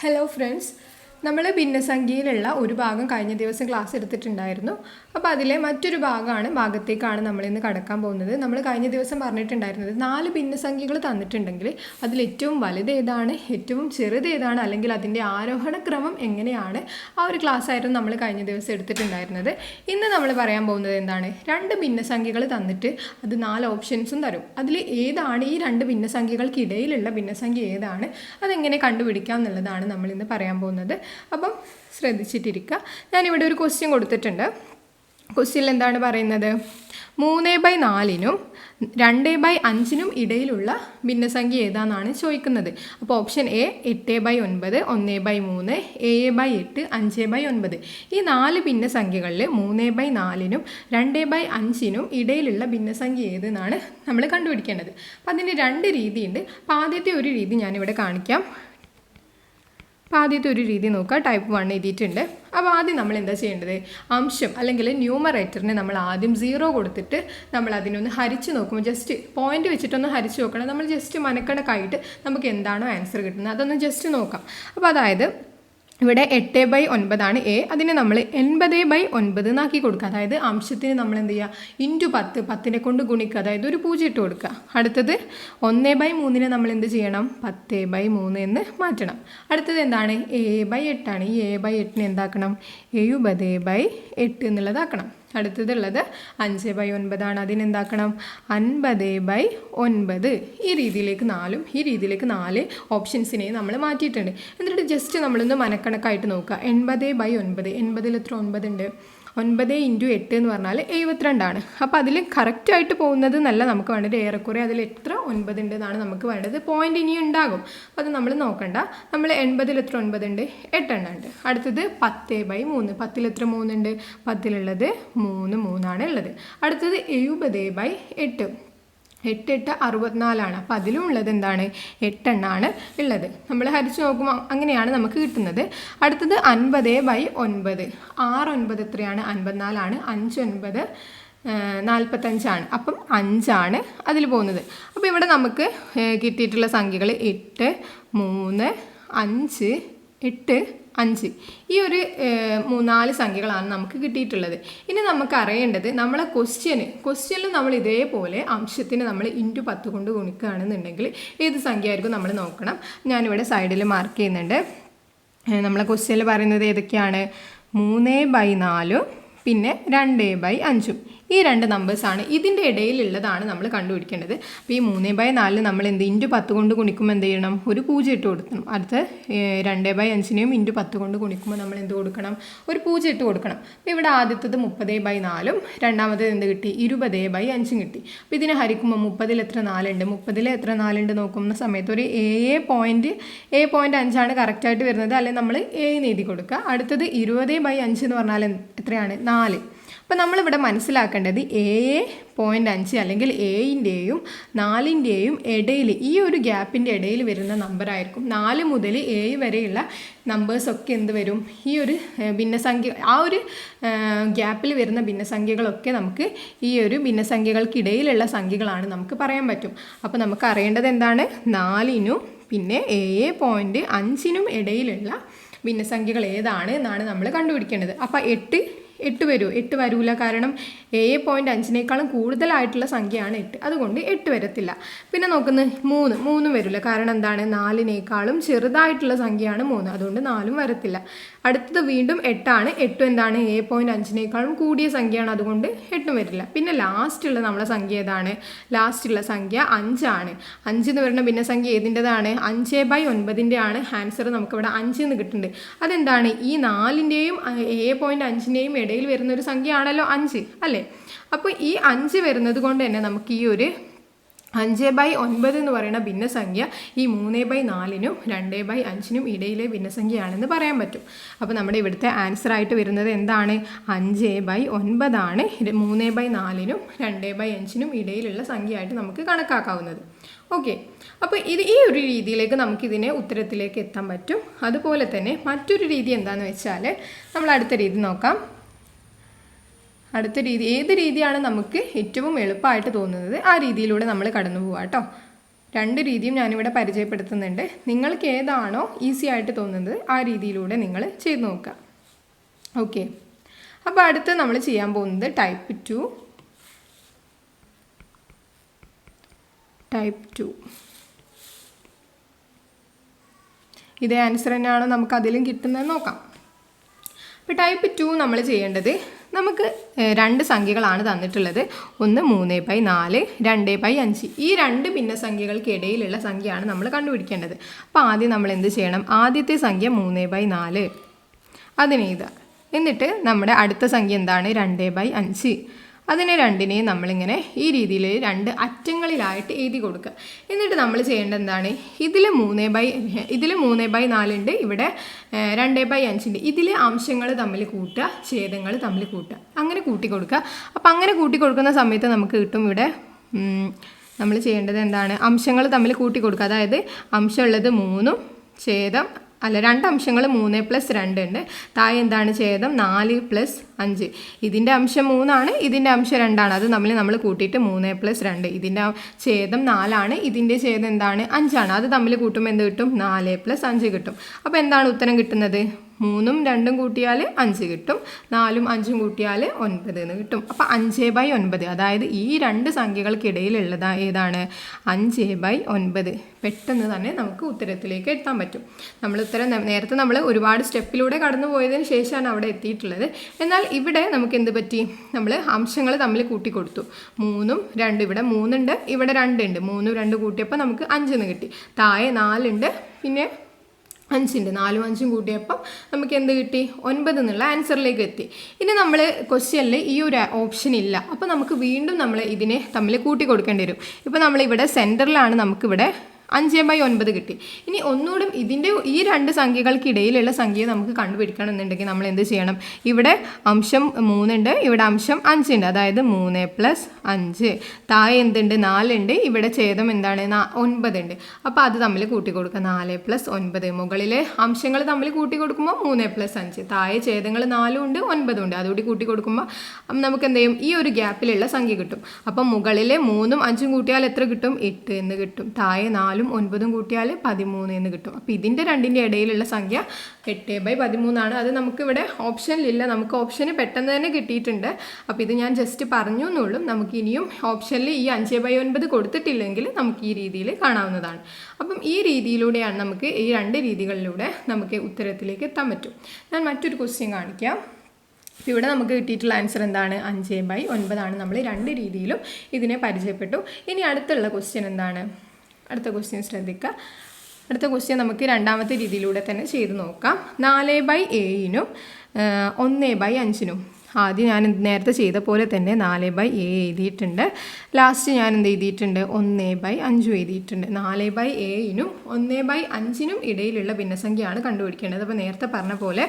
Hello friends, നമ്മൾ ഭിന്നസംഖ്യയിലുള്ള ഒരു ഭാഗം കഴിഞ്ഞ ദിവസം ക്ലാസ് എടുത്തിട്ടുണ്ടായിരുന്നു. അപ്പോൾ അതിലെ മറ്റൊരു ഭാഗത്തേക്കാണ് നമ്മളിന്ന് കടക്കാൻ പോകുന്നത്. നമ്മൾ കഴിഞ്ഞ ദിവസം പറഞ്ഞിട്ടുണ്ടായിരുന്നത് 4 ഭിന്നസംഖ്യകൾ തന്നിട്ടുണ്ടെങ്കിൽ അതിൽ ഏറ്റവും വലുത് ഏതാണ്, ഏറ്റവും ചെറുത് ഏതാണ്, അല്ലെങ്കിൽ അതിൻ്റെ ആരോഹണ ക്രമം എങ്ങനെയാണ്, ആ ഒരു ക്ലാസ് ആയിരുന്നു നമ്മൾ കഴിഞ്ഞ ദിവസം എടുത്തിട്ടുണ്ടായിരുന്നത്. ഇന്ന് നമ്മൾ പറയാൻ പോകുന്നത് എന്താണ്, 2 ഭിന്നസംഖ്യകൾ തന്നിട്ട് അത് 4 ഓപ്ഷൻസും തരും. അതിൽ ഏതാണ് ഈ 2 ഭിന്നസംഖ്യകൾക്കിടയിലുള്ള ഭിന്നസംഖ്യ ഏതാണ്, അതെങ്ങനെ കണ്ടുപിടിക്കാം എന്നുള്ളതാണ് നമ്മളിന്ന് പറയാൻ പോകുന്നത്. അപ്പം ശ്രദ്ധിച്ചിട്ടിരിക്കുക. ഞാനിവിടെ ഒരു ക്വസ്റ്റ്യൻ കൊടുത്തിട്ടുണ്ട്. ക്വസ്റ്റ്യനിൽ എന്താണ് പറയുന്നത്, 3/4 2/5 ഇടയിലുള്ള ഭിന്നസംഖ്യ ഏതാണെന്നാണ് ചോദിക്കുന്നത്. അപ്പോൾ ഓപ്ഷൻ എ 8/9, 1/3, 7/8, 5/9. ഈ 4 ഭിന്നസംഖ്യകളിൽ 3/4 2/5 ഇടയിലുള്ള ഭിന്നസംഖ്യ ഏതെന്നാണ് നമ്മൾ കണ്ടുപിടിക്കേണ്ടത്. അപ്പോൾ അതിന് 2 രീതിയുണ്ട്. അപ്പോൾ ആദ്യത്തെ ഒരു രീതി ഞാനിവിടെ കാണിക്കാം. അപ്പോൾ ആദ്യത്തെ ഒരു രീതി നോക്കുക. ടൈപ്പ് 1 എഴുതിയിട്ടുണ്ട്. അപ്പോൾ ആദ്യം നമ്മൾ എന്താ ചെയ്യേണ്ടത്, അംശം അല്ലെങ്കിൽ ന്യൂമറേറ്ററിനെ നമ്മൾ ആദ്യം 0 കൊടുത്തിട്ട് നമ്മൾ അതിനൊന്ന് ഹരിച്ച് നോക്കുമ്പോൾ ജസ്റ്റ് പോയിന്റ് വെച്ചിട്ടൊന്ന് ഹരിച്ച് നോക്കണം. നമ്മൾ ജസ്റ്റ് മനക്കണക്കായിട്ട് നമുക്ക് എന്താണോ ആൻസർ കിട്ടുന്നത് അതൊന്ന് ജസ്റ്റ് നോക്കാം. അപ്പോൾ അതായത് ഇവിടെ 8/9 ആണ് എ, അതിനെ നമ്മൾ 80/9 എന്നാക്കി കൊടുക്കുക. അതായത് അംശത്തിന് നമ്മൾ എന്ത് ചെയ്യുക, ഇൻറ്റു 10, 10നെ കൊണ്ട് ഗുണിക്കുക, അതായത് ഒരു 0 ഇട്ട് കൊടുക്കുക. അടുത്തത് 1/3 നമ്മൾ എന്ത് ചെയ്യണം, 10/3 എന്ന് മാറ്റണം. അടുത്തത് എന്താണ്, 7/8 ആണ്. ഈ 7/8 എന്താക്കണം, 70/8 എന്നുള്ളതാക്കണം. അടുത്തതുള്ളത് 5/9 ആണ്. അതിനെന്താക്കണം, 50/9. ഈ രീതിയിലേക്ക് 4 ഈ രീതിയിലേക്ക് 4 ഓപ്ഷൻസിനെയും നമ്മൾ മാറ്റിയിട്ടുണ്ട്. എന്നിട്ട് ജസ്റ്റ് നമ്മളൊന്ന് മനക്കണക്കായിട്ട് നോക്കുക. 80/9, 80ൽ എത്ര 9 ഉണ്ട്, 9 × 8 എന്ന് പറഞ്ഞാൽ 72 ആണ്. അപ്പോൾ അതിൽ കറക്റ്റായിട്ട് പോകുന്നത് നല്ല നമുക്ക് വേണ്ടത് ഏറെക്കുറെ അതിൽ എത്ര 9 ഉണ്ട് എന്നാണ് നമുക്ക് വേണ്ടത്. പോയിന്റ് ഇനി ഉണ്ടാകും, അപ്പോൾ അത് നമ്മൾ നോക്കണ്ട. നമ്മൾ 80ൽ എത്ര 9 ഉണ്ട്, 8 എണ്ണം ഉണ്ട്. അടുത്തത് 10/3, 10ൽ എത്ര 3 ഉണ്ട്, 10ലുള്ളത് 3 ആണ് ഉള്ളത്. അടുത്തത് 70/8, 8 8 64 അപ്പോൾ അതിലും ഉള്ളത് എന്താണ്, 8 എണ്ണമാണ് ഉള്ളത്. നമ്മൾ ഹരിച്ച് നോക്കുമ്പോൾ അങ്ങനെയാണ് നമുക്ക് കിട്ടുന്നത്. അടുത്തത് 50/9, 6 9 എത്രയാണ്, 54 ആണ്. 5 9 45 ആണ്. അപ്പം 5 ആണ് അതിൽ പോകുന്നത്. അപ്പോൾ ഇവിടെ നമുക്ക് കിട്ടിയിട്ടുള്ള സംഖ്യകൾ 8 3 5 8 5 ഈ ഒരു 4 സംഖ്യകളാണ് നമുക്ക് കിട്ടിയിട്ടുള്ളത്. ഇനി നമുക്ക് അറിയേണ്ടത് നമ്മളെ ക്വസ്റ്റ്യനിൽ നമ്മൾ ഇതേപോലെ അംശത്തിന് നമ്മൾ ഇൻറ്റു 10 കൊണ്ട് ഗുണിക്കുകയാണെന്നുണ്ടെങ്കിൽ ഏത് സംഖ്യ ആയിരിക്കും നമ്മൾ നോക്കണം. ഞാനിവിടെ സൈഡിൽ മാർക്ക് ചെയ്യുന്നുണ്ട്. നമ്മളെ ക്വസ്റ്റ്യനിൽ പറയുന്നത് ഏതൊക്കെയാണ്, 3/4 പിന്നെ 2/5. ഈ 2 നമ്പേഴ്സാണ്. ഇതിൻ്റെ ഇടയിലുള്ളതാണ് നമ്മൾ കണ്ടുപിടിക്കേണ്ടത്. അപ്പോൾ ഈ 3/4 നമ്മൾ ഇൻറ്റു 10 കൊണ്ട് ഗുണിക്കുമ്പോൾ എന്ത് ചെയ്യണം, ഒരു 0 ഇട്ട് കൊടുക്കണം. അടുത്ത് 2/5 ഇൻറ്റു 10 കൊണ്ട് ഗുണിക്കുമ്പോൾ നമ്മൾ എന്ത് കൊടുക്കണം, ഒരു 0 ഇട്ട് കൊടുക്കണം. അപ്പോൾ ഇവിടെ ആദ്യത്തത് 30/4, രണ്ടാമത് എന്ത് കിട്ടി, 20/5 കിട്ടി. അപ്പോൾ ഇതിനെ ഹരിക്കുമ്പോൾ 30ൽ എത്ര 4 ഉണ്ട്, 30ൽ എത്ര 4 ഉണ്ട് നോക്കുന്ന സമയത്ത് ഒരു 7.5 കറക്റ്റായിട്ട് വരുന്നത്. അല്ലെങ്കിൽ നമ്മൾ എഴുതി കൊടുക്കുക. അടുത്തത് 20/5 എന്ന് പറഞ്ഞാൽ എത്രയാണ്, 4. അപ്പോൾ നമ്മളിവിടെ മനസ്സിലാക്കേണ്ടത് 7.5 അല്ലെങ്കിൽ എൻ്റെയും 4ൻ്റെയും ഇടയിൽ, ഈ ഒരു ഗ്യാപ്പിൻ്റെ ഇടയിൽ വരുന്ന നമ്പറായിരിക്കും. 4 മുതൽ 7 വരെയുള്ള നമ്പേഴ്സൊക്കെ എന്ത് വരും, ഈ ഒരു ഭിന്നസംഖ്യ, ആ ഒരു ഗ്യാപ്പിൽ വരുന്ന ഭിന്നസംഖ്യകളൊക്കെ നമുക്ക് ഈ ഒരു ഭിന്നസംഖ്യകൾക്കിടയിലുള്ള സംഖ്യകളാണ് നമുക്ക് പറയാൻ പറ്റും. അപ്പോൾ നമുക്ക് അറിയേണ്ടത് എന്താണ്, 4നും പിന്നെ 7.5 ഇടയിലുള്ള ഭിന്നസംഖ്യകൾ ഏതാണ് എന്നാണ് നമ്മൾ കണ്ടുപിടിക്കേണ്ടത്. അപ്പോൾ 8 വരുമോ, 8 വരൂല. കാരണം 7.5 കൂടുതലായിട്ടുള്ള സംഖ്യയാണ് 8, അതുകൊണ്ട് 8 വരത്തില്ല. പിന്നെ നോക്കുന്നത് 3 വരില്ല. കാരണം എന്താണ്, 4 ചെറുതായിട്ടുള്ള സംഖ്യയാണ് 3, അതുകൊണ്ട് 4 വരത്തില്ല. അടുത്തത് വീണ്ടും 8 ആണ്. 8 എന്താണ്, 7.5 കൂടിയ സംഖ്യയാണ്, അതുകൊണ്ട് 8 വരില്ല. പിന്നെ ലാസ്റ്റുള്ള നമ്മളെ സംഖ്യ ഏതാണ്, ലാസ്റ്റുള്ള സംഖ്യ 5 ആണ്. 5 എന്ന് പറയുന്ന ഭിന്നസംഖ്യ ഏതിൻ്റെതാണ്, 5/9 ആണ് ആൻസർ. നമുക്കിവിടെ 5 എന്ന് കിട്ടുന്നുണ്ട്. അതെന്താണ്, ഈ 4ൻ്റെയും 7.5ൻ്റെയും ഇടയിൽ വരുന്ന ഒരു സംഖ്യയാണല്ലോ 5 അല്ലേ. അപ്പോൾ ഈ 5 വരുന്നത് കൊണ്ട് തന്നെ നമുക്ക് ഈ ഒരു 5/9 എന്ന് പറയുന്ന ഭിന്നസംഖ്യ ഈ 3/4 2/5 ഇടയിലെ ഭിന്നസംഖ്യയാണെന്ന് പറയാൻ പറ്റും. അപ്പോൾ നമ്മുടെ ഇവിടുത്തെ ആൻസർ ആയിട്ട് വരുന്നത് എന്താണ്, 5/9 ആണ് 3/4 2/5 ഇടയിലുള്ള സംഖ്യയായിട്ട് നമുക്ക് കണക്കാക്കാവുന്നത്. ഓക്കെ, അപ്പോൾ ഈ ഒരു രീതിയിലേക്ക് നമുക്കിതിനെ ഉത്തരത്തിലേക്ക് എത്താൻ പറ്റും. അതുപോലെ തന്നെ മറ്റൊരു രീതി എന്താണെന്ന് വെച്ചാൽ, നമ്മൾ അടുത്ത രീതി നോക്കാം. അടുത്ത രീതി, ഏത് രീതിയാണ് നമുക്ക് ഏറ്റവും എളുപ്പമായിട്ട് തോന്നുന്നത് ആ രീതിയിലൂടെ നമ്മൾ കടന്നു പോവാം കേട്ടോ. രണ്ട് രീതിയും ഞാനിവിടെ പരിചയപ്പെടുത്തുന്നുണ്ട്. നിങ്ങൾക്ക് ഏതാണോ ഈസി ആയിട്ട് തോന്നുന്നത് ആ രീതിയിലൂടെ നിങ്ങൾ ചെയ്ത് നോക്കുക. ഓക്കെ, അപ്പോൾ അടുത്ത് നമ്മൾ ചെയ്യാൻ പോകുന്നത് ടൈപ്പ് 2. ഇതേ ആൻസർ തന്നെയാണോ നമുക്ക് അതിലും കിട്ടുന്നത് നോക്കാം. അപ്പോൾ ടൈപ്പ് 2 നമ്മൾ ചെയ്യേണ്ടത്, നമുക്ക് രണ്ട് സംഖ്യകളാണ് തന്നിട്ടുള്ളത്. ഒന്ന് 3/4, 2/5. ഈ രണ്ട് ഭിന്നസംഖ്യകൾക്കിടയിലുള്ള സംഖ്യയാണ് നമ്മൾ കണ്ടുപിടിക്കേണ്ടത്. അപ്പോൾ ആദ്യം നമ്മൾ എന്ത് ചെയ്യണം? ആദ്യത്തെ സംഖ്യ 3/4 അതിനെ എഴുതുക. എന്നിട്ട് നമ്മുടെ അടുത്ത സംഖ്യ എന്താണ്? 2/5. അതിനെ രണ്ടിനെയും നമ്മളിങ്ങനെ ഈ രീതിയിൽ രണ്ട് അറ്റങ്ങളിലായിട്ട് എഴുതി കൊടുക്കുക. എന്നിട്ട് നമ്മൾ ചെയ്യേണ്ടത് എന്താണ്? ഇതിൽ 3/4 ഉണ്ട്, ഇവിടെ 2/5 ഉണ്ട്. ഇതിലെ അംശങ്ങൾ തമ്മിൽ കൂട്ടുക, ഛേദങ്ങൾ തമ്മിൽ കൂട്ടുക, അങ്ങനെ കൂട്ടി കൊടുക്കുക. അപ്പോൾ അങ്ങനെ കൂട്ടി കൊടുക്കുന്ന സമയത്ത് നമുക്ക് കിട്ടും ഇവിടെ നമ്മൾ ചെയ്യേണ്ടത് എന്താണ്? അംശങ്ങൾ തമ്മിൽ കൂട്ടി കൊടുക്കുക. അതായത് അംശമുള്ളത് 3 ഛേദം രണ്ട് അംശങ്ങൾ 3 + 2 ഉണ്ട്. താഴെ എന്താണ്? ഛേദം 4 + 5. ഇതിൻ്റെ അംശം 3 ആണ്, ഇതിൻ്റെ അംശം 2 ആണ്. അത് നമ്മൾ കൂട്ടിയിട്ട് 3 + 2. ഇതിൻ്റെ ഛേദം 4 ആണ്, ഇതിൻ്റെ ഛേദം എന്താണ്? 5 ആണ്. അത് തമ്മിൽ കൂട്ടുമ്പോൾ എന്ത് കിട്ടും? 4 + 5 കിട്ടും. അപ്പോൾ എന്താണ് ഉത്തരം കിട്ടുന്നത്? 3ഉം 2ഉം കൂട്ടിയാൽ 5 കിട്ടും, 4ഉം 5ഉം കൂട്ടിയാൽ 9 എന്ന് കിട്ടും. അപ്പോൾ 5/9, അതായത് ഈ രണ്ട് സംഖ്യകൾക്കിടയിലുള്ളത് ഏതാണ്? 5/9. പെട്ടെന്ന് തന്നെ നമുക്ക് ഉത്തരത്തിലേക്ക് എത്താൻ പറ്റും. നമ്മൾ ഉത്തരം നേരത്തെ നമ്മൾ ഒരുപാട് സ്റ്റെപ്പിലൂടെ കടന്നു പോയതിന് ശേഷമാണ് അവിടെ എത്തിയിട്ടുള്ളത്. എന്നാൽ ഇവിടെ നമുക്ക് എന്ത് പറ്റി? നമ്മൾ അംശങ്ങൾ തമ്മിൽ കൂട്ടി കൊടുത്തു. 3ഉം 2, ഇവിടെ 3 ഉണ്ട്, ഇവിടെ 2 ഉണ്ട്. 3ഉം 2 കൂട്ടിയപ്പോൾ നമുക്ക് 5 എന്ന് കിട്ടി. താഴെ 4 ഉണ്ട്, പിന്നെ 5 ഉണ്ട്. 4ഉം 5ഉം കൂട്ടിയപ്പം നമുക്ക് എന്ത് കിട്ടി? 9 എന്നുള്ള ആൻസറിലേക്ക് എത്തി. ഇനി നമ്മൾ ക്വസ്റ്റ്യനിൽ ഈ ഒരു ഓപ്ഷൻ ഇല്ല. അപ്പോൾ നമുക്ക് വീണ്ടും നമ്മൾ ഇതിനെ തമ്മിൽ കൂട്ടി കൊടുക്കേണ്ടി വരും. ഇപ്പോൾ നമ്മളിവിടെ സെൻറ്ററിലാണ് നമുക്കിവിടെ 5/9 കിട്ടി. ഇനി ഒന്നുകൂടി ഈ രണ്ട് സംഖ്യകൾക്കിടയിലുള്ള സംഖ്യയെ നമുക്ക് കണ്ടുപിടിക്കണം എന്നുണ്ടെങ്കിൽ നമ്മൾ എന്ത് ചെയ്യണം? ഇവിടെ അംശം 3 ഉണ്ട്, ഇവിടെ അംശം 5 ഉണ്ട്. അതായത് 3 + 5. താഴെ എന്തുണ്ട്? 4 ഉണ്ട്, ഇവിടെ ഛേദം എന്താണ്? 9 ഉണ്ട്. അപ്പോൾ അത് തമ്മിൽ കൂട്ടി കൊടുക്കുക. 4 + 9. മുകളിലെ അംശങ്ങൾ തമ്മിൽ കൂട്ടി കൊടുക്കുമ്പോൾ 3 + 5. താഴെ ഛേദങ്ങൾ 4 ഉണ്ട്, 9 ഉണ്ട്. അതുകൂടി കൂട്ടി കൊടുക്കുമ്പോൾ നമുക്ക് എന്ത് ചെയ്യും? ഈ ഒരു ഗ്യാപ്പിലുള്ള സംഖ്യ കിട്ടും. അപ്പം മുകളിലെ 3ഉം 5ഉം കൂട്ടിയാൽ എത്ര കിട്ടും? 8 എന്ന് കിട്ടും. താഴെ 4ഉം 9ഉം കൂട്ടിയാൽ 13 എന്ന് കിട്ടും. അപ്പോൾ ഇതിൻ്റെ രണ്ടിൻ്റെ ഇടയിലുള്ള സംഖ്യ 8/13 ആണ്. അത് നമുക്കിവിടെ ഓപ്ഷനിലില്ല, നമുക്ക് ഓപ്ഷന് പെട്ടെന്ന് തന്നെ കിട്ടിയിട്ടുണ്ട്. അപ്പോൾ ഇത് ഞാൻ ജസ്റ്റ് പറഞ്ഞു എന്നുള്ളൂ. നമുക്ക് ഇനിയും ഓപ്ഷനിൽ ഈ 5/9 കൊടുത്തിട്ടില്ലെങ്കിൽ നമുക്ക് ഈ രീതിയിൽ കാണാവുന്നതാണ്. അപ്പം ഈ രീതിയിലൂടെയാണ് നമുക്ക് ഈ രണ്ട് രീതികളിലൂടെ നമുക്ക് ഉത്തരത്തിലേക്ക് എത്താൻ പറ്റും. ഞാൻ മറ്റൊരു ക്വസ്റ്റ്യൻ കാണിക്കാം. അപ്പോൾ ഇവിടെ നമുക്ക് കിട്ടിയിട്ടുള്ള ആൻസർ എന്താണ്? 5/9 ആണ്. നമ്മൾ രണ്ട് രീതിയിലും ഇതിനെ പരിചയപ്പെട്ടു. ഇനി അടുത്തുള്ള ക്വസ്റ്റ്യൻ എന്താണ്? അടുത്ത ക്വസ്റ്റ്യൻ ശ്രദ്ധിക്കുക. അടുത്ത ക്വസ്റ്റ്യൻ നമുക്ക് രണ്ടാമത്തെ രീതിയിലൂടെ തന്നെ ചെയ്ത് നോക്കാം. 4/7നും 1/5നും. ആദ്യം ഞാൻ നേരത്തെ ചെയ്ത പോലെ തന്നെ 4/7 എഴുതിയിട്ടുണ്ട്. ലാസ്റ്റ് ഞാൻ എന്ത് എഴുതിയിട്ടുണ്ട്? 1/5 എഴുതിയിട്ടുണ്ട്. 4/7നും 1/5നും ഇടയിലുള്ള ഭിന്നസംഖ്യയാണ് കണ്ടുപിടിക്കേണ്ടത്. അപ്പോൾ നേരത്തെ പറഞ്ഞ പോലെ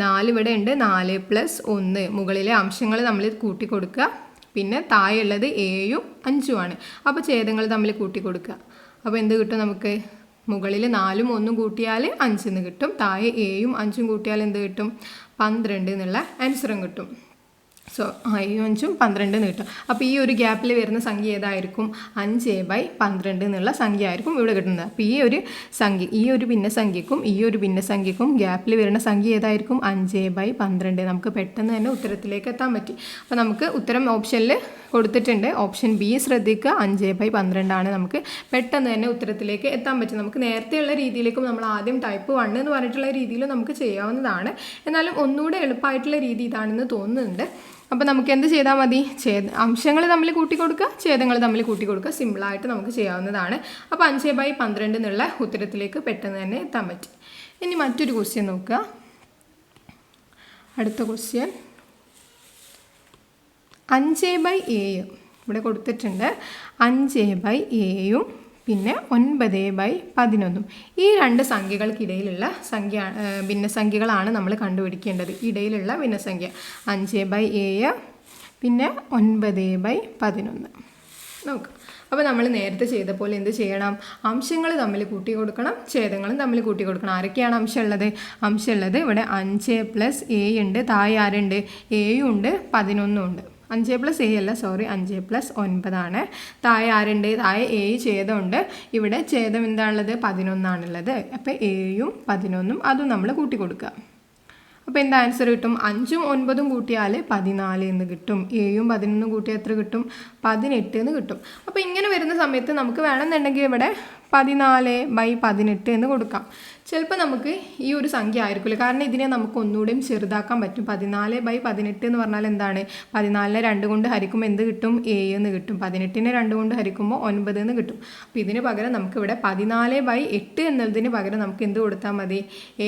4 ഇവിടെ ഉണ്ട്, 4 + 1. മുകളിലെ അംശങ്ങൾ നമ്മൾ കൂട്ടി കൊടുക്കുക. പിന്നെ താഴെയുള്ളത് 7ഉം 5ഉം ആണ്. അപ്പോൾ ഛേദങ്ങൾ തമ്മിൽ കൂട്ടി കൊടുക്കുക. അപ്പോൾ എന്ത് കിട്ടും നമുക്ക്? മുകളിൽ 4ഉം 1ഉം കൂട്ടിയാൽ 5 എന്ന് കിട്ടും. താഴെ 7ഉം 5ഉം കൂട്ടിയാൽ എന്ത് കിട്ടും? 12 എന്നുള്ള ആൻസറും കിട്ടും. 7ഉം 5ഉം 12 എന്ന് കിട്ടും. അപ്പോൾ ഈ ഒരു ഗ്യാപ്പിൽ വരുന്ന സംഖ്യ ഏതായിരിക്കും? 5/12 എന്നുള്ള സംഖ്യ ആയിരിക്കും ഇവിടെ കിട്ടുന്നത്. അപ്പോൾ ഈ ഒരു ഭിന്നസംഖ്യക്കും ഗ്യാപ്പിൽ വരുന്ന സംഖ്യ ഏതായിരിക്കും? 5/12. നമുക്ക് പെട്ടെന്ന് തന്നെ ഉത്തരത്തിലേക്ക് എത്താൻ പറ്റി. അപ്പോൾ നമുക്ക് ഉത്തരം ഓപ്ഷനിൽ കൊടുത്തിട്ടുണ്ട്. ഓപ്ഷൻ ബി ശ്രദ്ധിക്കുക. 5/12 ആണ്. നമുക്ക് പെട്ടെന്ന് തന്നെ ഉത്തരത്തിലേക്ക് എത്താൻ പറ്റും. നമുക്ക് നേരത്തെയുള്ള രീതിയിലേക്കും നമ്മൾ ആദ്യം ടൈപ്പ് 1 എന്ന് പറഞ്ഞിട്ടുള്ള രീതിയിൽ നമുക്ക് ചെയ്യാവുന്നതാണ്. എന്നാലും ഒന്നുകൂടെ എളുപ്പമായിട്ടുള്ള രീതി ഇതാണെന്ന് തോന്നുന്നുണ്ട്. അപ്പോൾ നമുക്ക് എന്ത് ചെയ്താൽ മതി? അംശങ്ങൾ തമ്മിൽ കൂട്ടി കൊടുക്കുക, ഛേദങ്ങൾ തമ്മിൽ കൂട്ടി കൊടുക്കുക. സിമ്പിളായിട്ട് നമുക്ക് ചെയ്യാവുന്നതാണ്. അപ്പോൾ 5/12 എന്നുള്ള ഉത്തരത്തിലേക്ക് പെട്ടെന്ന് തന്നെ എത്താൻ പറ്റി. ഇനി മറ്റൊരു ക്വസ്റ്റ്യൻ നോക്കുക. അടുത്ത ക്വസ്റ്റ്യൻ 5/7 ഇവിടെ കൊടുത്തിട്ടുണ്ട്. 5/7യും പിന്നെ 9/11. ഈ രണ്ട് സംഖ്യകൾക്കിടയിലുള്ള ഭിന്നസംഖ്യകളാണ് നമ്മൾ കണ്ടുപിടിക്കേണ്ടത്. ഇടയിലുള്ള ഭിന്നസംഖ്യ 5/7 പിന്നെ 9/11. നോക്കാം. അപ്പോൾ നമ്മൾ നേരത്തെ ചെയ്ത പോലെ എന്ത് ചെയ്യണം? അംശങ്ങൾ തമ്മിൽ കൂട്ടി കൊടുക്കണം, ഛേദങ്ങളും തമ്മിൽ കൂട്ടി കൊടുക്കണം. ആരൊക്കെയാണ് അംശമുള്ളത്? ഇവിടെ 5 + 7 ഉണ്ട്, താഴെ ആരുണ്ട്? 7 ഉണ്ട്, 11 ഉണ്ട്. 5+a അല്ല, സോറി, 5+9 താഴെ ആരുണ്ട്? താഴെ a ഛേദമുണ്ട്. ഇവിടെ ഛേദം എന്താണുള്ളത്? 11ആണുള്ളത്. അപ്പോൾ aയും 11ഉം അതും നമ്മൾ കൂട്ടി കൊടുക്കുക. അപ്പോൾ എന്താ ആൻസർ കിട്ടും? 5ഉം 9ഉം കൂട്ടിയാൽ 14 എന്ന് കിട്ടും. aയും 11ഉം കൂട്ടിയാൽ എത്ര കിട്ടും? 18 എന്ന് കിട്ടും. അപ്പോൾ ഇങ്ങനെ വരുന്ന സമയത്ത് നമുക്ക് വേണമെന്നുണ്ടെങ്കിൽ ഇവിടെ 14/18 എന്ന് കൊടുക്കാം. ചിലപ്പോൾ നമുക്ക് ഈ ഒരു സംഖ്യ ആയിരിക്കില്ല, കാരണം ഇതിനെ നമുക്ക് ഒന്നുകൂടെയും ചെറുതാക്കാൻ പറ്റും. 14/18 എന്ന് പറഞ്ഞാൽ എന്താണ്? 14നെ 2 കൊണ്ട് ഹരിക്കുമ്പോൾ എന്ത് കിട്ടും? a എന്ന് കിട്ടും. 18നെ 2 കൊണ്ട് ഹരിക്കുമ്പോൾ 9 എന്ന് കിട്ടും. അപ്പോൾ ഇതിന് പകരം നമുക്കിവിടെ 14/8 എന്നതിന് പകരം നമുക്ക് എന്ത് കൊടുത്താൽ മതി?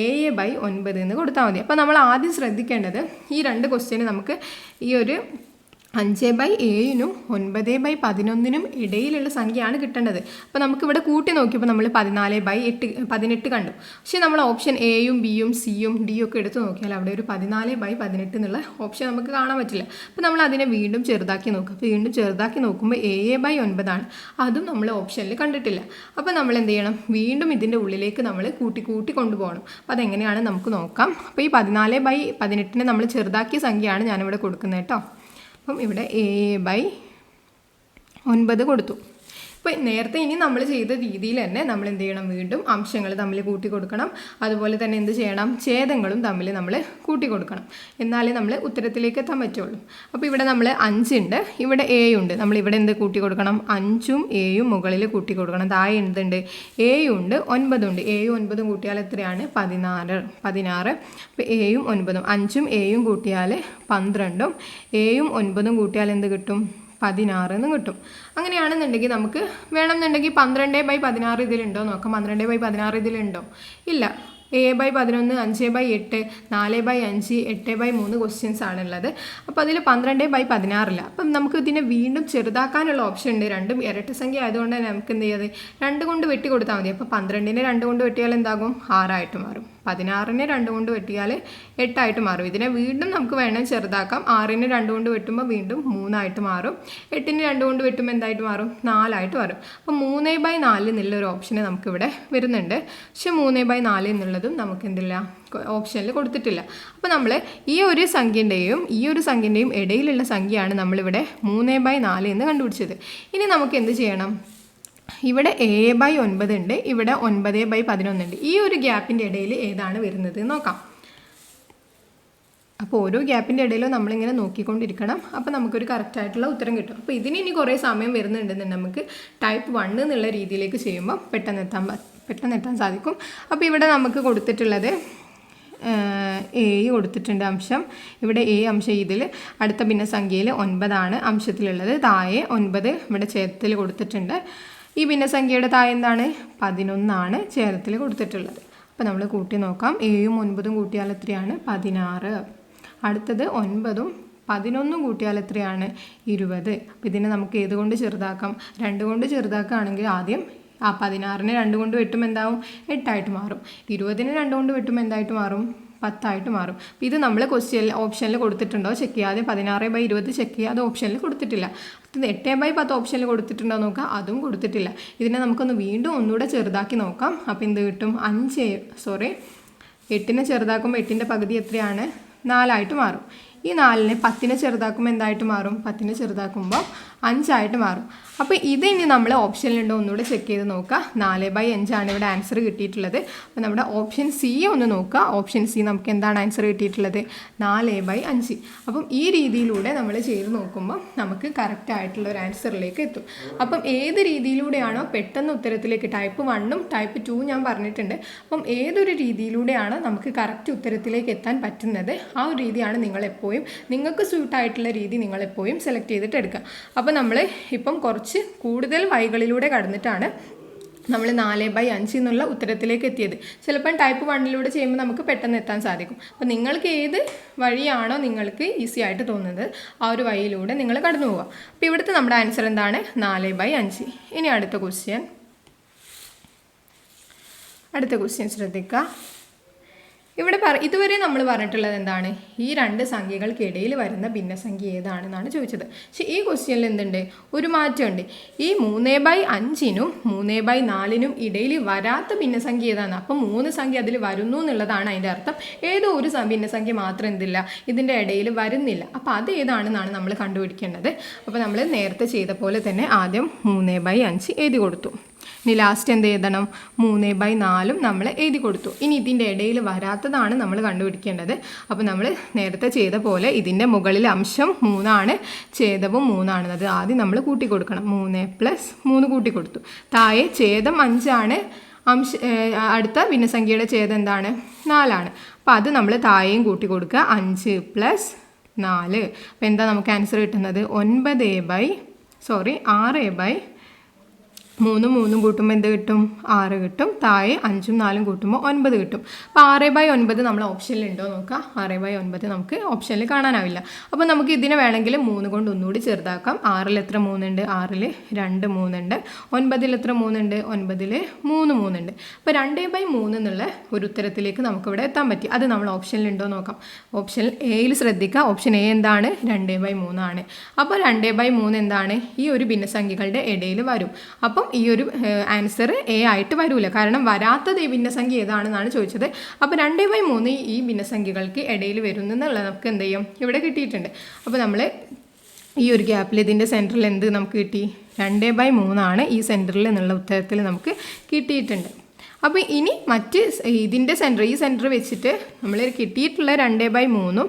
a/9 എന്ന് കൊടുത്താൽ മതി. അപ്പോൾ നമ്മൾ ആദ്യം ശ്രദ്ധിക്കേണ്ടത് ഈ 2 ക്വസ്റ്റ്യന് നമുക്ക് ഈ ഒരു 5/7നും 9/11നും ഇടയിലുള്ള സംഖ്യയാണ് കിട്ടേണ്ടത്. അപ്പോൾ നമുക്കിവിടെ കൂട്ടി നോക്കിയപ്പോൾ നമ്മൾ 14/18 കണ്ടു. പക്ഷേ നമ്മൾ ഓപ്ഷൻ എയും ബിയും സിയും ഡിയും ഒക്കെ എടുത്ത് നോക്കിയാൽ അവിടെ ഒരു 14/18 എന്നുള്ള ഓപ്ഷൻ നമുക്ക് കാണാൻ പറ്റില്ല. അപ്പോൾ നമ്മൾ അതിനെ വീണ്ടും ചെറുതാക്കി നോക്കുക. അപ്പോൾ വീണ്ടും ചെറുതാക്കി നോക്കുമ്പോൾ a/9 ആണ്. അതും നമ്മൾ ഓപ്ഷനിൽ കണ്ടിട്ടില്ല. അപ്പോൾ നമ്മൾ എന്ത് ചെയ്യണം? വീണ്ടും ഇതിൻ്റെ ഉള്ളിലേക്ക് നമ്മൾ കൂട്ടി കൊണ്ടുപോകണം. അപ്പോൾ അതെങ്ങനെയാണ് നമുക്ക് നോക്കാം. അപ്പോൾ ഈ 14/18നെ നമ്മൾ ചെറുതാക്കിയ സംഖ്യയാണ് ഞാനിവിടെ കൊടുക്കുന്നത് കേട്ടോ. അപ്പം ഇവിടെ a/9 കൊടുത്തു. ഇപ്പോൾ നേരത്തെ ഇനി നമ്മൾ ചെയ്ത രീതിയിൽ തന്നെ നമ്മൾ എന്ത് ചെയ്യണം? വീണ്ടും അംശങ്ങൾ തമ്മിൽ കൂട്ടി കൊടുക്കണം. അതുപോലെ തന്നെ എന്ത് ചെയ്യണം? ഛേദങ്ങളും തമ്മിൽ നമ്മൾ കൂട്ടി കൊടുക്കണം. എന്നാലേ നമ്മൾ ഉത്തരത്തിലേക്ക് എത്താൻ പറ്റുള്ളൂ. അപ്പോൾ ഇവിടെ നമ്മൾ 5 ഉണ്ട്, ഇവിടെ a ഉണ്ട്. നമ്മൾ ഇവിടെ എന്ത് കൂട്ടി കൊടുക്കണം? 5ഉം aയും മുകളിൽ കൂട്ടി കൊടുക്കണം. താഴെ എന്തുണ്ട്? a ഉണ്ട്, 9 ഉണ്ട്. aയും 9ഉം കൂട്ടിയാൽ എത്രയാണ്? 16. അപ്പോൾ aയും 9ഉം 5ഉം aയും കൂട്ടിയാൽ 12ഉം aയും 9ഉം കൂട്ടിയാൽ എന്ത് കിട്ടും? 16 എന്ന് കിട്ടും. അങ്ങനെയാണെന്നുണ്ടെങ്കിൽ നമുക്ക് വേണമെന്നുണ്ടെങ്കിൽ 12/16 ഇതിലുണ്ടോ നോക്കാം. 12/16 ഇതിലുണ്ടോ? ഇല്ല. a/11, 5/8, 4/5, 8/3 ക്വസ്റ്റ്യൻസ് ആണുള്ളത്. അപ്പോൾ അതിൽ 12/16 അപ്പം നമുക്ക് ഇതിനെ വീണ്ടും ചെറുതാക്കാനുള്ള ഓപ്ഷൻ ഉണ്ട്. രണ്ടും ഇരട്ട സംഖ്യ ആയതുകൊണ്ട് തന്നെ നമുക്ക് എന്ത് ചെയ്യാതെ 2 കൊണ്ട് വെട്ടി കൊടുത്താൽ മതി. അപ്പോൾ 12നെ 2 കൊണ്ട് വെട്ടിയാൽ എന്താകും? 6 ആയിട്ട് മാറും. 16നെ 2 കൊണ്ട് വെട്ടിയാൽ 8 ആയിട്ട് മാറും. ഇതിനെ വീണ്ടും നമുക്ക് വേണം ചെറുതാക്കാം. 6നെ 2 കൊണ്ട് വെട്ടുമ്പോൾ വീണ്ടും 3 ആയിട്ട് മാറും. 8നെ 2 കൊണ്ട് വെട്ടുമ്പോൾ എന്തായിട്ട് മാറും? 4 ആയിട്ട് മാറും. അപ്പോൾ 3/4 എന്നുള്ളൊരു ഓപ്ഷന് നമുക്കിവിടെ വരുന്നുണ്ട്. പക്ഷെ 3/4 എന്നുള്ളതും നമുക്ക് എന്തില്ല? ഓപ്ഷനിൽ കൊടുത്തിട്ടില്ല. അപ്പോൾ നമ്മൾ ഈ ഒരു സംഖ്യൻ്റെയും ഇടയിലുള്ള സംഖ്യയാണ് നമ്മളിവിടെ 3/4 എന്ന് കണ്ടുപിടിച്ചത്. ഇനി നമുക്ക് എന്ത് ചെയ്യണം? ഇവിടെ a/9 ഉണ്ട്, ഇവിടെ 9/11 ഉണ്ട്. ഈ ഒരു ഗ്യാപ്പിൻ്റെ ഇടയിൽ ഏതാണ് വരുന്നത് നോക്കാം. അപ്പോൾ ഓരോ ഗ്യാപ്പിൻ്റെ ഇടയിലും നമ്മളിങ്ങനെ നോക്കിക്കൊണ്ടിരിക്കണം. അപ്പോൾ നമുക്കൊരു കറക്റ്റായിട്ടുള്ള ഉത്തരം കിട്ടും. അപ്പോൾ ഇതിന് ഇനി കുറേ സമയം വരുന്നുണ്ടെന്നുണ്ടെങ്കിൽ നമുക്ക് ടൈപ്പ് 1 എന്നുള്ള രീതിയിലേക്ക് ചെയ്യുമ്പോൾ പെട്ടെന്ന് എത്താൻ സാധിക്കും. അപ്പോൾ ഇവിടെ നമുക്ക് കൊടുത്തിട്ടുള്ളത് a കൊടുത്തിട്ടുണ്ട് അംശം. ഇവിടെ a അംശം ഇതിൽ അടുത്ത ഭിന്നസംഖ്യയിൽ 9 ആണ് അംശത്തിലുള്ളത്. താഴെ 9 ഇവിടെ ഛേദത്തിൽ കൊടുത്തിട്ടുണ്ട്. ഈ ഭിന്നസംഖ്യയുടെ താഴെ എന്താണ്? 11 ആണ് ഛേദത്തിൽ കൊടുത്തിട്ടുള്ളത്. അപ്പോൾ നമ്മൾ കൂട്ടി നോക്കാം. aയും 9ഉം കൂട്ടിയാൽ എത്രയാണ്? 16. അടുത്തത് 9ഉം 11ഉം കൂട്ടിയാൽ എത്രയാണ്? 20. അപ്പോൾ ഇതിനെ നമുക്ക് ഏതുകൊണ്ട് ചെറുതാക്കാം? 2 കൊണ്ട് ചെറുതാക്കുകയാണെങ്കിൽ ആദ്യം 16നെ 2 കൊണ്ട് വെട്ടുമ്പോൾ എന്താവും? 8 ആയിട്ട് മാറും. 20നെ 2 കൊണ്ട് വെട്ടുമ്പോൾ എന്തായിട്ട് മാറും? 10 ആയിട്ട് മാറും. ഇത് നമ്മൾ ഓപ്ഷനിൽ കൊടുത്തിട്ടുണ്ടോ ചെക്ക് ചെയ്യുക. ആദ്യം 16/20 ചെക്ക് ചെയ്യുക. അത് ഓപ്ഷനിൽ കൊടുത്തിട്ടില്ല. 8/10 ഓപ്ഷനിൽ കൊടുത്തിട്ടുണ്ടോ നോക്കുക. അതും കൊടുത്തിട്ടില്ല. ഇതിനെ നമുക്കൊന്ന് വീണ്ടും ഒന്നുകൂടെ ചെറുതാക്കി നോക്കാം. അപ്പോൾ എന്ത് കിട്ടും? 8നെ ചെറുതാക്കുമ്പോൾ 8ൻ്റെ പകുതി എത്രയാണ്? 4 ആയിട്ട് മാറും. ഈ 4നെ 10നെ ചെറുതാക്കുമ്പോൾ എന്തായിട്ട് മാറും? 10നെ ചെറുതാക്കുമ്പോൾ 5 ആയിട്ട് മാറും. അപ്പോൾ ഇത് ഇനി നമ്മൾ ഓപ്ഷനിലുണ്ടോ ഒന്നുകൂടെ ചെക്ക് ചെയ്ത് നോക്കുക. 4/5 ആണ് ഇവിടെ ആൻസർ കിട്ടിയിട്ടുള്ളത്. അപ്പോൾ നമ്മുടെ ഓപ്ഷൻ സി ഒന്ന് നോക്കുക. ഓപ്ഷൻ സി നമുക്ക് എന്താണ് ആൻസർ കിട്ടിയിട്ടുള്ളത്? 4/5. അപ്പം ഈ രീതിയിലൂടെ നമ്മൾ ചെയ്ത് നോക്കുമ്പോൾ നമുക്ക് കറക്റ്റ് ആയിട്ടുള്ള ഒരു ആൻസറിലേക്ക് എത്തും. അപ്പം ഏത് രീതിയിലൂടെയാണോ പെട്ടെന്ന് ഉത്തരത്തിലേക്ക്, ടൈപ്പ് 1ഉം ടൈപ്പ് 2 ഞാൻ പറഞ്ഞിട്ടുണ്ട്. അപ്പം ഏതൊരു രീതിയിലൂടെയാണ് നമുക്ക് കറക്റ്റ് ഉത്തരത്തിലേക്ക് എത്താൻ പറ്റുന്നത്, ആ ഒരു രീതിയാണ് നിങ്ങളെപ്പോഴും, നിങ്ങൾക്ക് സ്യൂട്ടായിട്ടുള്ള രീതി നിങ്ങളെപ്പോഴും സെലക്ട് ചെയ്തിട്ട് എടുക്കുക. അപ്പോൾ നമ്മൾ ഇപ്പം കുറച്ച് കൂടുതൽ വഴികളിലൂടെ കടന്നിട്ടാണ് നമ്മൾ 4/5 എന്നുള്ള ഉത്തരത്തിലേക്ക് എത്തിയത്. ചിലപ്പം ടൈപ്പ് 1ലൂടെ ചെയ്യുമ്പോൾ നമുക്ക് പെട്ടെന്ന് എത്താൻ സാധിക്കും. അപ്പോൾ നിങ്ങൾക്ക് ഏത് വഴിയാണോ നിങ്ങൾക്ക് ഈസി ആയിട്ട് തോന്നുന്നത് ആ ഒരു വഴിയിലൂടെ നിങ്ങൾ കടന്നു പോവുക. അപ്പോൾ ഇവിടുത്തെ നമ്മുടെ ആൻസർ എന്താണ്? 4/5. ഇനി അടുത്ത ക്വസ്റ്റ്യൻ ശ്രദ്ധിക്കുക. ഇതുവരെ നമ്മൾ പറഞ്ഞിട്ടുള്ളത് എന്താണ്, ഈ രണ്ട് സംഖ്യകൾക്കിടയിൽ വരുന്ന ഭിന്നസംഖ്യ ഏതാണെന്നാണ് ചോദിച്ചത്. പക്ഷേ ഈ ക്വസ്റ്റ്യനിൽ എന്തുണ്ട്, ഒരു മാറ്റമുണ്ട്. ഈ 3/5നും 3/4നും ഇടയിൽ വരാത്ത ഭിന്നസംഖ്യ ഏതാണ്? അപ്പം 3 സംഖ്യ അതിൽ വരുന്നു എന്നുള്ളതാണ് അതിൻ്റെ അർത്ഥം. ഏതോ ഒരു ഭിന്നസംഖ്യ മാത്രം എന്തില്ല, ഇതിൻ്റെ ഇടയിൽ വരുന്നില്ല. അപ്പോൾ അത് ഏതാണെന്നാണ് നമ്മൾ കണ്ടുപിടിക്കേണ്ടത്. അപ്പോൾ നമ്മൾ നേരത്തെ ചെയ്ത പോലെ തന്നെ ആദ്യം 3/5 എഴുതി കൊടുത്തു. ഇനി ലാസ്റ്റ് എന്ത് എഴുതണം, 3/4 നമ്മൾ എഴുതി കൊടുത്തു. ഇനി ഇതിൻ്റെ ഇടയിൽ വരാത്തതാണ് നമ്മൾ കണ്ടുപിടിക്കേണ്ടത്. അപ്പോൾ നമ്മൾ നേരത്തെ ചെയ്ത പോലെ ഇതിൻ്റെ മുകളിൽ അംശം 3 ഛേദവും 3 അത് ആദ്യം നമ്മൾ കൂട്ടി കൊടുക്കണം. 3 + 3 കൂട്ടി കൊടുത്തു. താഴെ ഛേദം 5 അടുത്ത ഭിന്നസംഖ്യയുടെ ഛേദം എന്താണ്, 4. അപ്പോൾ അത് നമ്മൾ താഴെയും കൂട്ടി കൊടുക്കുക. 5 + 4. അപ്പോൾ എന്താ നമുക്ക് ആൻസർ കിട്ടുന്നത്, 6/3 കൂട്ടുമ്പോൾ എന്ത് കിട്ടും, 6 കിട്ടും. താഴെ 5ഉം 4ഉം കൂട്ടുമ്പോൾ 9 കിട്ടും. അപ്പോൾ 6/9 നമ്മൾ ഓപ്ഷനിൽ ഉണ്ടോ നോക്കുക. 6/9 നമുക്ക് ഓപ്ഷനിൽ കാണാനാവില്ല. അപ്പോൾ നമുക്ക് ഇതിനെ വേണമെങ്കിൽ 3 കൊണ്ട് ഒന്നുകൂടി ചെറുതാക്കാം. 6ൽ എത്ര 3 ഉണ്ട്, 6ൽ 2 3 ഉണ്ട്. 9ൽ എത്ര 3 ഉണ്ട്, 9ൽ 3 3 ഉണ്ട്. അപ്പോൾ 2/3 എന്നുള്ള ഒരു ഉത്തരത്തിലേക്ക് നമുക്കിവിടെ എത്താൻ പറ്റി. അത് നമ്മൾ ഓപ്ഷനിൽ ഉണ്ടോ നോക്കാം. ഓപ്ഷൻ എയിൽ ശ്രദ്ധിക്കുക. ഓപ്ഷൻ എ എന്താണ്, 2/3 ആണ്. അപ്പോൾ 2/3 എന്താണ്, ഈ ഒരു ഭിന്നസംഖ്യകളുടെ ഇടയിൽ വരും. അപ്പം ഈ ഒരു ആൻസർ എ ആയിട്ട് വരൂല, കാരണം വരാത്തത് ഈ ഭിന്നസംഖ്യ ഏതാണെന്നാണ് ചോദിച്ചത്. അപ്പോൾ 2/3 ഈ ഭിന്നസംഖ്യകൾക്ക് ഇടയിൽ വരുന്നെന്നുള്ളത് നമുക്ക് എന്ത് ചെയ്യും, ഇവിടെ കിട്ടിയിട്ടുണ്ട്. അപ്പോൾ നമ്മൾ ഈ ഒരു ഗ്യാപ്പിൽ ഇതിൻ്റെ സെൻറ്ററിൽ എന്ത് നമുക്ക് കിട്ടി, 2/3 ഈ സെൻറ്ററിൽ എന്നുള്ള ഉത്തരത്തിൽ നമുക്ക് കിട്ടിയിട്ടുണ്ട്. അപ്പോൾ ഇനി ഇതിൻ്റെ ഈ സെൻറ്റർ വെച്ചിട്ട് നമ്മൾ കിട്ടിയിട്ടുള്ള 2/3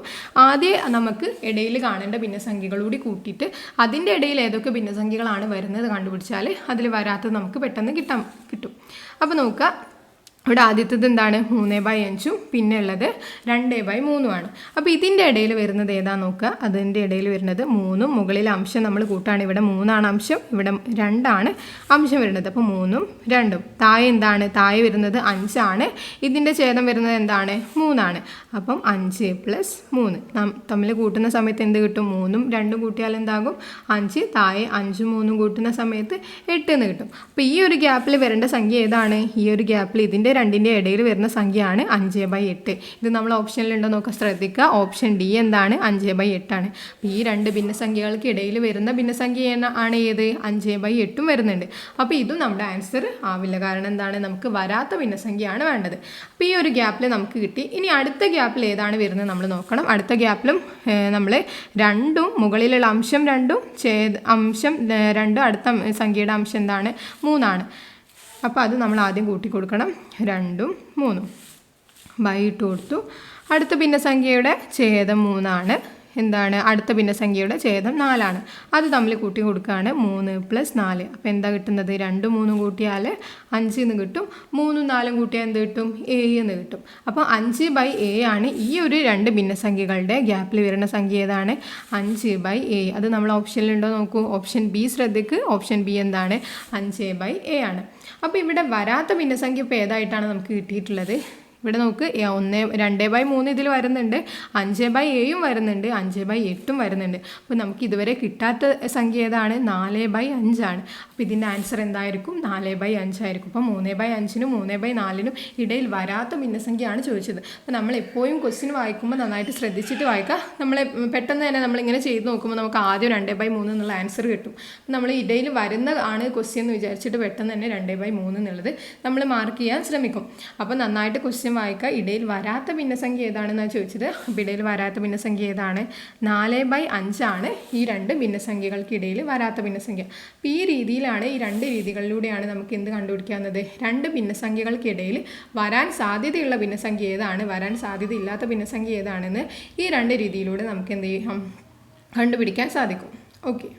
ആദ്യം നമുക്ക് ഇടയിൽ കാണേണ്ട ഭിന്നസംഖ്യകളൂടി കൂട്ടിയിട്ട് അതിൻ്റെ ഇടയിൽ ഏതൊക്കെ ഭിന്നസംഖ്യകളാണ് വരുന്നത് കണ്ടുപിടിച്ചാൽ അതിൽ വരാത്തത് നമുക്ക് പെട്ടെന്ന് കിട്ടും. അപ്പോൾ നോക്കുക, ഇവിടെ ആദ്യത്തേത് എന്താണ്, 3/5 പിന്നെ ഉള്ളത് 2/3 ആണ്. അപ്പോൾ ഇതിൻ്റെ ഇടയിൽ വരുന്നത് ഏതാണെന്ന് നോക്കുക. അതിൻ്റെ ഇടയിൽ വരുന്നത് 3 മുകളിലെ അംശം നമ്മൾ കൂട്ടാണ്. ഇവിടെ 3 അംശം, ഇവിടെ 2 അംശം വരുന്നത്. അപ്പോൾ 3ഉം 2ഉം. താഴെ എന്താണ്, താഴെ വരുന്നത് 5 ഇതിൻ്റെ ഛേദം വരുന്നത് എന്താണ്, 3 അപ്പം 5 + 3 തമ്മിൽ കൂട്ടുന്ന സമയത്ത് എന്ത് കിട്ടും, 3ഉം 2ഉം കൂട്ടിയാൽ എന്താകും 5. താഴെ 5ഉം 3ഉം കൂട്ടുന്ന സമയത്ത് 8 എന്ന് കിട്ടും. അപ്പോൾ ഈ ഒരു ഗ്യാപ്പിൽ വരേണ്ട സംഖ്യ ഏതാണ്, ഈ ഒരു ഗ്യാപ്പിൽ ഇതിൻ്റെ രണ്ടിൻ്റെ ഇടയിൽ വരുന്ന സംഖ്യയാണ് 5/8. ഇത് നമ്മൾ ഓപ്ഷനിലുണ്ടോ നോക്കാൻ ശ്രദ്ധിക്കുക. ഓപ്ഷൻ ഡി എന്താണ്, 5/8 ആണ്. അപ്പോൾ ഈ രണ്ട് ഭിന്നസംഖ്യകൾക്ക് ഇടയിൽ വരുന്ന ഭിന്നസംഖ്യ ആണ് ഏത്, 5/8 വരുന്നുണ്ട്. അപ്പോൾ ഇതും നമ്മുടെ ആൻസർ ആവില്ല, കാരണം എന്താണ്, നമുക്ക് വരാത്ത ഭിന്നസംഖ്യയാണ് വേണ്ടത്. അപ്പോൾ ഈ ഒരു ഗ്യാപ്പിൽ നമുക്ക് കിട്ടി. ഇനി അടുത്ത ഗ്യാപ്പിൽ ഏതാണ് വരുന്നത് നമ്മൾ നോക്കണം. അടുത്ത ഗ്യാപ്പിലും നമ്മൾ 2ഉം മുകളിലുള്ള അംശം 2ഉം അംശം 2 അടുത്ത സംഖ്യയുടെ അംശം എന്താണ്, 3. അപ്പോൾ അത് നമ്മൾ ആദ്യം കൂട്ടി കൊടുക്കണം. 2ഉം 3ഉം ഇട്ട് കൊടുത്തു. അടുത്ത ഭിന്നസംഖ്യയുടെ ഛേദം 3 എന്താണ്, അടുത്ത ഭിന്നസംഖ്യയുടെ ഛേദം 4. അത് തമ്മിൽ കൂട്ടി കൊടുക്കുകയാണ്. 3 + 4. അപ്പോൾ എന്താ കിട്ടുന്നത്, 2ഉം 3ഉം കൂട്ടിയാൽ 5 എന്ന് കിട്ടും. 3ഉം 4ഉം കൂട്ടിയാൽ എന്ത് കിട്ടും, 7 എന്ന് കിട്ടും. അപ്പോൾ 5/7 ആണ് ഈ ഒരു രണ്ട് ഭിന്നസംഖ്യകളുടെ ഗ്യാപ്പിൽ വരുന്ന സംഖ്യ ഏതാണ്, 5/7. അത് നമ്മൾ ഓപ്ഷനിലുണ്ടോ നോക്കൂ. ഓപ്ഷൻ ബി ശ്രദ്ധിക്ക്. ഓപ്ഷൻ ബി എന്താണ്, 5/7 ആണ്. അപ്പോൾ ഇവിടെ വരാത്ത ഭിന്നസംഖ്യ ഇപ്പോൾ ഏതായിട്ടാണ് നമുക്ക് കിട്ടിയിട്ടുള്ളത്, ഇവിടെ നോക്ക് 2/3 ഇതിൽ വരുന്നുണ്ട്, 5/7 വരുന്നുണ്ട്, 5/8 വരുന്നുണ്ട്. അപ്പോൾ നമുക്ക് ഇതുവരെ കിട്ടാത്ത സംഖ്യ ഏതാണ്, 4/5 ആണ്. അപ്പോൾ ഇതിൻ്റെ ആൻസർ എന്തായിരിക്കും, 4/5 ആയിരിക്കും. അപ്പോൾ 3/5നും 3/4നും ഇടയിൽ വരാത്ത ഭിന്നസംഖ്യയാണ് ചോദിച്ചത്. അപ്പോൾ നമ്മൾ എപ്പോഴും ക്വസ്റ്റ്യൻ വായിക്കുമ്പോൾ നന്നായിട്ട് ശ്രദ്ധിച്ചിട്ട് വായിക്കുക. നമ്മൾ പെട്ടെന്ന് തന്നെ നമ്മളിങ്ങനെ ചെയ്ത് നോക്കുമ്പോൾ നമുക്ക് ആദ്യം 2/3 എന്നുള്ള ആൻസർ കിട്ടും. നമ്മൾ ഇടയിൽ വരുന്ന ആണ് ക്വസ്റ്റ്യൻ എന്ന് വിചാരിച്ചിട്ട് പെട്ടെന്ന് തന്നെ 2/3 എന്നുള്ളത് നമ്മൾ മാർക്ക് ചെയ്യാൻ ശ്രമിക്കും. അപ്പോൾ നന്നായിട്ട് ക്വസ്റ്റ്യൻ വായിക്കുക. ഇടയിൽ വരാത്ത ഭിന്നസംഖ്യ ഏതാണെന്നാണ് ചോദിച്ചത്. അപ്പോൾ ഇടയിൽ വരാത്ത ഭിന്നസംഖ്യ ഏതാണ്, 4/5 ആണ് ഈ രണ്ട് ഭിന്നസംഖ്യകൾക്കിടയിൽ വരാത്ത ഭിന്നസംഖ്യ. അപ്പോൾ ഈ രീതിയിലാണ്, ഈ രണ്ട് രീതികളിലൂടെയാണ് നമുക്ക് എന്ത് കണ്ടുപിടിക്കാവുന്നത്, രണ്ട് ഭിന്നസംഖ്യകൾക്കിടയിൽ വരാൻ സാധ്യതയുള്ള ഭിന്നസംഖ്യ ഏതാണ്, വരാൻ സാധ്യതയില്ലാത്ത ഭിന്നസംഖ്യ ഏതാണെന്ന് ഈ രണ്ട് രീതിയിലൂടെ നമുക്ക് എന്ത് ചെയ്യാം, കണ്ടുപിടിക്കാൻ സാധിക്കും. ഓക്കെ.